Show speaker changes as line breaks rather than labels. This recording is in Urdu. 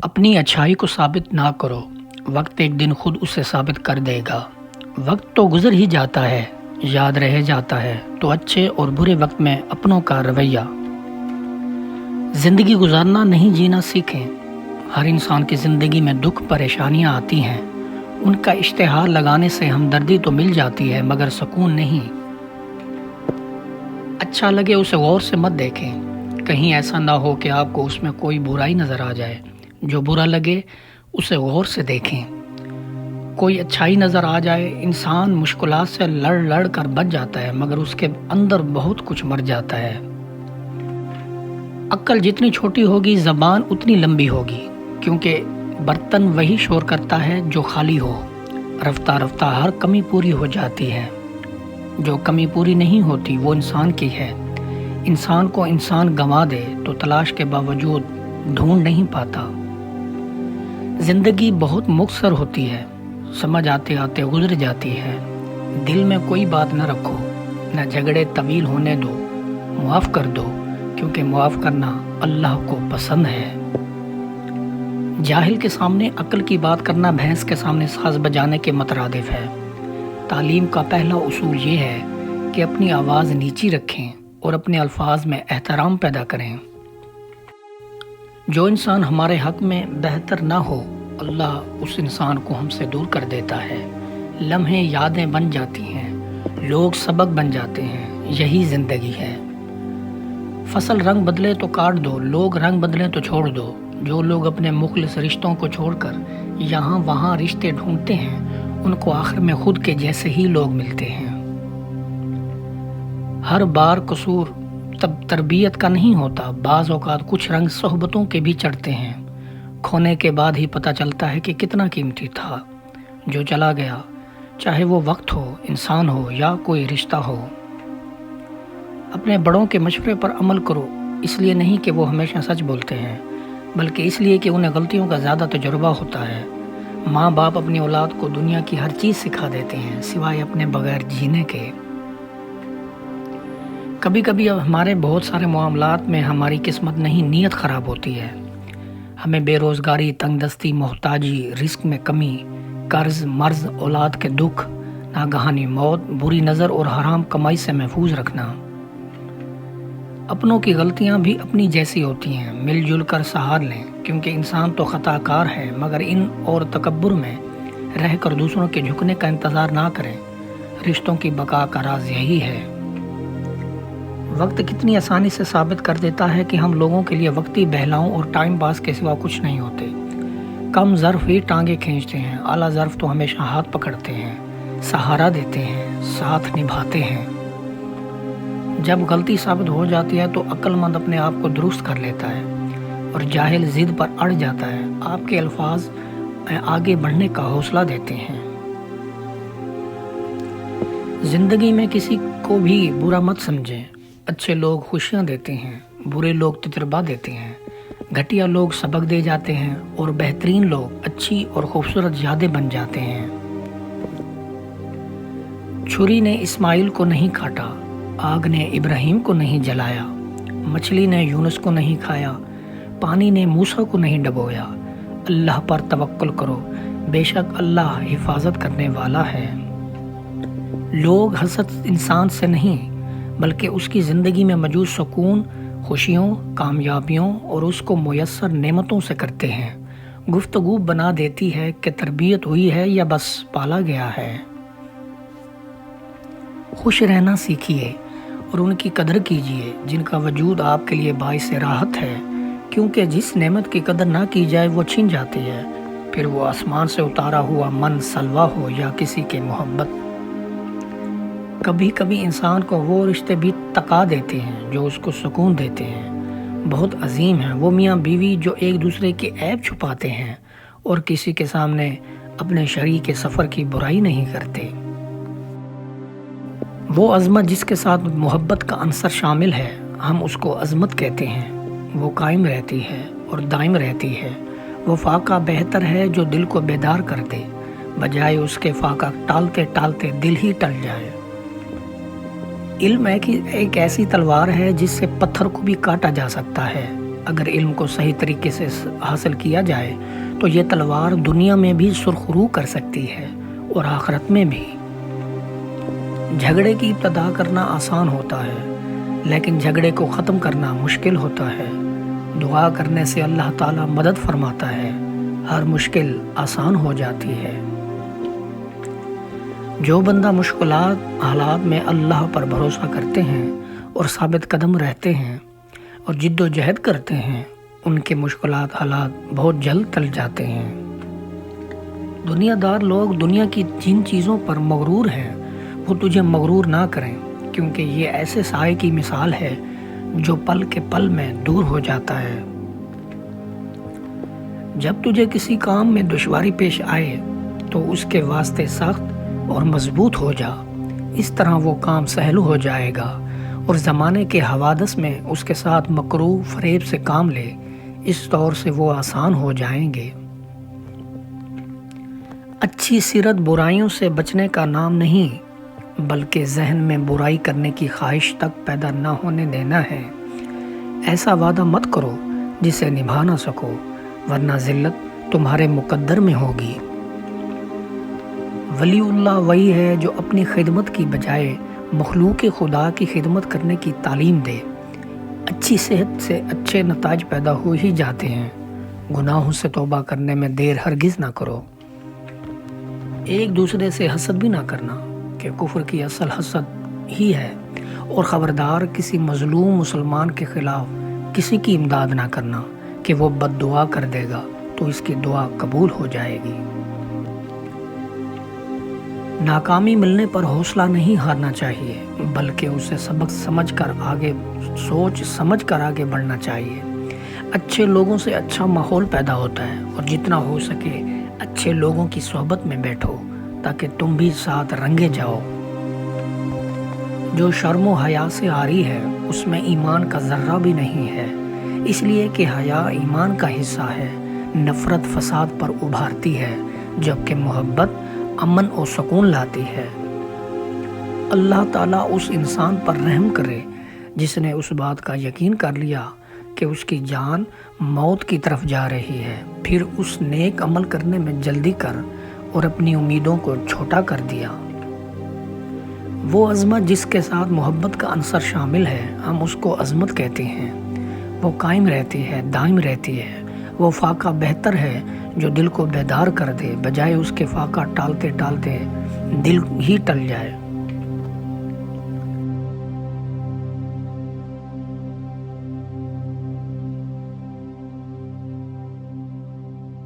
اپنی اچھائی کو ثابت نہ کرو، وقت ایک دن خود اسے ثابت کر دے گا۔ وقت تو گزر ہی جاتا ہے، یاد رہ جاتا ہے تو اچھے اور برے وقت میں اپنوں کا رویہ۔ زندگی گزارنا نہیں جینا سیکھیں۔ ہر انسان کی زندگی میں دکھ پریشانیاں آتی ہیں، ان کا اشتہار لگانے سے ہمدردی تو مل جاتی ہے مگر سکون نہیں۔ اچھا لگے اسے غور سے مت دیکھیں، کہیں ایسا نہ ہو کہ آپ کو اس میں کوئی برائی نظر آ جائے۔ جو برا لگے اسے غور سے دیکھیں۔ کوئی اچھائی نظر آ جائے، انسان مشکلات سے لڑ کر بچ جاتا ہے مگر اس کے اندر بہت کچھ مر جاتا ہے۔ عقل جتنی چھوٹی ہوگی زبان اتنی لمبی ہوگی، کیونکہ برتن وہی شور کرتا ہے جو خالی ہو۔ رفتہ رفتہ ہر کمی پوری ہو جاتی ہے، جو کمی پوری نہیں ہوتی وہ انسان کی ہے۔ انسان کو انسان گنوا دے تو تلاش کے باوجود ڈھونڈ نہیں پاتا۔ زندگی بہت مختصر ہوتی ہے، سمجھ آتے آتے گزر جاتی ہے۔ دل میں کوئی بات نہ رکھو، نہ جھگڑے طویل ہونے دو، معاف کر دو، کیونکہ معاف کرنا اللہ کو پسند ہے۔ جاہل کے سامنے عقل کی بات کرنا بھینس کے سامنے ساز بجانے کے مترادف ہے۔ تعلیم کا پہلا اصول یہ ہے کہ اپنی آواز نیچی رکھیں اور اپنے الفاظ میں احترام پیدا کریں۔ جو انسان ہمارے حق میں بہتر نہ ہو، اللہ اس انسان کو ہم سے دور کر دیتا ہے۔ لمحے یادیں بن جاتی ہیں، لوگ سبق بن جاتے ہیں، یہی زندگی ہے۔ فصل رنگ بدلے تو کاٹ دو، لوگ رنگ بدلے تو چھوڑ دو۔ جو لوگ اپنے مخلص رشتوں کو چھوڑ کر یہاں وہاں رشتے ڈھونڈتے ہیں، ان کو آخر میں خود کے جیسے ہی لوگ ملتے ہیں۔ ہر بار قصور تربیت کا نہیں ہوتا، بعض اوقات کچھ رنگ صحبتوں کے بھی چڑھتے ہیں۔ کھونے کے بعد ہی پتہ چلتا ہے کہ کتنا قیمتی تھا جو چلا گیا، چاہے وہ وقت ہو، انسان ہو یا کوئی رشتہ ہو۔ اپنے بڑوں کے مشورے پر عمل کرو، اس لیے نہیں کہ وہ ہمیشہ سچ بولتے ہیں، بلکہ اس لیے کہ انہیں غلطیوں کا زیادہ تجربہ ہوتا ہے۔ ماں باپ اپنی اولاد کو دنیا کی ہر چیز سکھا دیتے ہیں سوائے اپنے بغیر جینے کے۔ کبھی کبھی اب ہمارے بہت سارے معاملات میں ہماری قسمت نہیں، نیت خراب ہوتی ہے۔ ہمیں بے روزگاری، تنگ دستی، محتاجی، رزق میں کمی، قرض، مرض، اولاد کے دکھ، ناگہانی موت، بری نظر اور حرام کمائی سے محفوظ رکھنا۔ اپنوں کی غلطیاں بھی اپنی جیسی ہوتی ہیں، مل جل کر سہار لیں، کیونکہ انسان تو خطا کار ہے، مگر ان اور تکبر میں رہ کر دوسروں کے جھکنے کا انتظار نہ کریں۔ رشتوں کی بقا کا راز یہی ہے۔ وقت کتنی آسانی سے ثابت کر دیتا ہے کہ ہم لوگوں کے لیے وقتی بہلاؤں اور ٹائم پاس کے سوا کچھ نہیں ہوتے۔ کم ظرف ہی ٹانگیں کھینچتے ہیں، اعلیٰ ظرف تو ہمیشہ ہاتھ پکڑتے ہیں، سہارا دیتے ہیں، ساتھ نبھاتے ہیں۔ جب غلطی ثابت ہو جاتی ہے تو عقل مند اپنے آپ کو درست کر لیتا ہے اور جاہل ضد پر اڑ جاتا ہے۔ آپ کے الفاظ آگے بڑھنے کا حوصلہ دیتے ہیں۔ زندگی میں کسی کو بھی برا مت سمجھیں۔ اچھے لوگ خوشیاں دیتے ہیں، برے لوگ تجربہ دیتے ہیں، گھٹیا لوگ سبق دے جاتے ہیں اور بہترین لوگ اچھی اور خوبصورت یادیں بن جاتے ہیں۔ چھری نے اسماعیل کو نہیں کاٹا، آگ نے ابراہیم کو نہیں جلایا، مچھلی نے یونس کو نہیں کھایا، پانی نے موسیٰ کو نہیں ڈبویا۔ اللہ پر توکل کرو، بے شک اللہ حفاظت کرنے والا ہے۔ لوگ حسد انسان سے نہیں بلکہ اس کی زندگی میں موجود سکون، خوشیوں، کامیابیوں اور اس کو میسر نعمتوں سے کرتے ہیں۔ گفتگو بنا دیتی ہے کہ تربیت ہوئی ہے یا بس پالا گیا ہے۔ خوش رہنا سیکھیے اور ان کی قدر کیجیے جن کا وجود آپ کے لیے باعث راحت ہے، کیونکہ جس نعمت کی قدر نہ کی جائے وہ چھن جاتی ہے، پھر وہ آسمان سے اتارا ہوا من سلوا ہو یا کسی کی محبت۔ کبھی کبھی انسان کو وہ رشتے بھی تکا دیتے ہیں جو اس کو سکون دیتے ہیں۔ بہت عظیم ہیں وہ میاں بیوی جو ایک دوسرے کے عیب چھپاتے ہیں اور کسی کے سامنے اپنے شریک سفر کی برائی نہیں کرتے۔ وہ عظمت جس کے ساتھ محبت کا عنصر شامل ہے، ہم اس کو عظمت کہتے ہیں۔ وہ قائم رہتی ہے اور دائم رہتی ہے۔ وہ فاقہ بہتر ہے جو دل کو بیدار کر دے، بجائے اس کے فاقہ ٹالتے ٹالتے دل ہی ٹل جائے۔ علم ایک ایسی تلوار ہے جس سے پتھر کو بھی کاٹا جا سکتا ہے۔ اگر علم کو صحیح طریقے سے حاصل کیا جائے تو یہ تلوار دنیا میں بھی سرخ رو کر سکتی ہے اور آخرت میں بھی۔ جھگڑے کی ابتدا کرنا آسان ہوتا ہے، لیکن جھگڑے کو ختم کرنا مشکل ہوتا ہے۔ دعا کرنے سے اللہ تعالیٰ مدد فرماتا ہے، ہر مشکل آسان ہو جاتی ہے۔ جو بندہ مشکلات حالات میں اللہ پر بھروسہ کرتے ہیں اور ثابت قدم رہتے ہیں اور جد و جہد کرتے ہیں، ان کے مشکلات حالات بہت جلد ٹل جاتے ہیں۔ دنیا دار لوگ دنیا کی جن چیزوں پر مغرور ہیں وہ تجھے مغرور نہ کریں، کیونکہ یہ ایسے سائے کی مثال ہے جو پل کے پل میں دور ہو جاتا ہے۔ جب تجھے کسی کام میں دشواری پیش آئے تو اس کے واسطے سخت اور مضبوط ہو جا، اس طرح وہ کام سہل ہو جائے گا، اور زمانے کے حوادث میں اس کے ساتھ مکروہ فریب سے کام لے، اس طور سے وہ آسان ہو جائیں گے۔ اچھی سیرت برائیوں سے بچنے کا نام نہیں، بلکہ ذہن میں برائی کرنے کی خواہش تک پیدا نہ ہونے دینا ہے۔ ایسا وعدہ مت کرو جسے نبھا نہ سکو، ورنہ ذلت تمہارے مقدر میں ہوگی۔ ولی اللہ وہی ہے جو اپنی خدمت کی بجائے مخلوق خدا کی خدمت کرنے کی تعلیم دے۔ اچھی صحت سے اچھے نتائج پیدا ہو ہی جاتے ہیں۔ گناہوں سے توبہ کرنے میں دیر ہرگز نہ کرو۔ ایک دوسرے سے حسد بھی نہ کرنا، کہ کفر کی اصل حسد ہی ہے، اور خبردار کسی مظلوم مسلمان کے خلاف کسی کی امداد نہ کرنا کہ وہ بد دعا کر دے گا تو اس کی دعا قبول ہو جائے گی۔ ناکامی ملنے پر حوصلہ نہیں ہارنا چاہیے، بلکہ اسے سبق سمجھ کر سوچ سمجھ کر آگے بڑھنا چاہیے۔ اچھے لوگوں سے اچھا ماحول پیدا ہوتا ہے، اور جتنا ہو سکے اچھے لوگوں کی صحبت میں بیٹھو تاکہ تم بھی ساتھ رنگے جاؤ۔ جو شرم و حیا سے عاری ہے اس میں ایمان کا ذرہ بھی نہیں ہے، اس لیے کہ حیا ایمان کا حصہ ہے۔ نفرت فساد پر ابھارتی ہے، جبکہ محبت امن و سکون لاتی ہے۔ اللہ تعالیٰ اس انسان پر رحم کرے جس نے اس بات کا یقین کر لیا کہ اس کی جان موت کی طرف جا رہی ہے، پھر اس نیک عمل کرنے میں جلدی کر اور اپنی امیدوں کو چھوٹا کر دیا۔ وہ عظمت جس کے ساتھ محبت کا عنصر شامل ہے، ہم اس کو عظمت کہتے ہیں۔ وہ قائم رہتی ہے، دائم رہتی ہے۔ وہ فاقہ بہتر ہے جو دل کو بیدار کر دے، بجائے اس کے فاقہ ٹالتے ٹالتے دل ہی ٹل جائے۔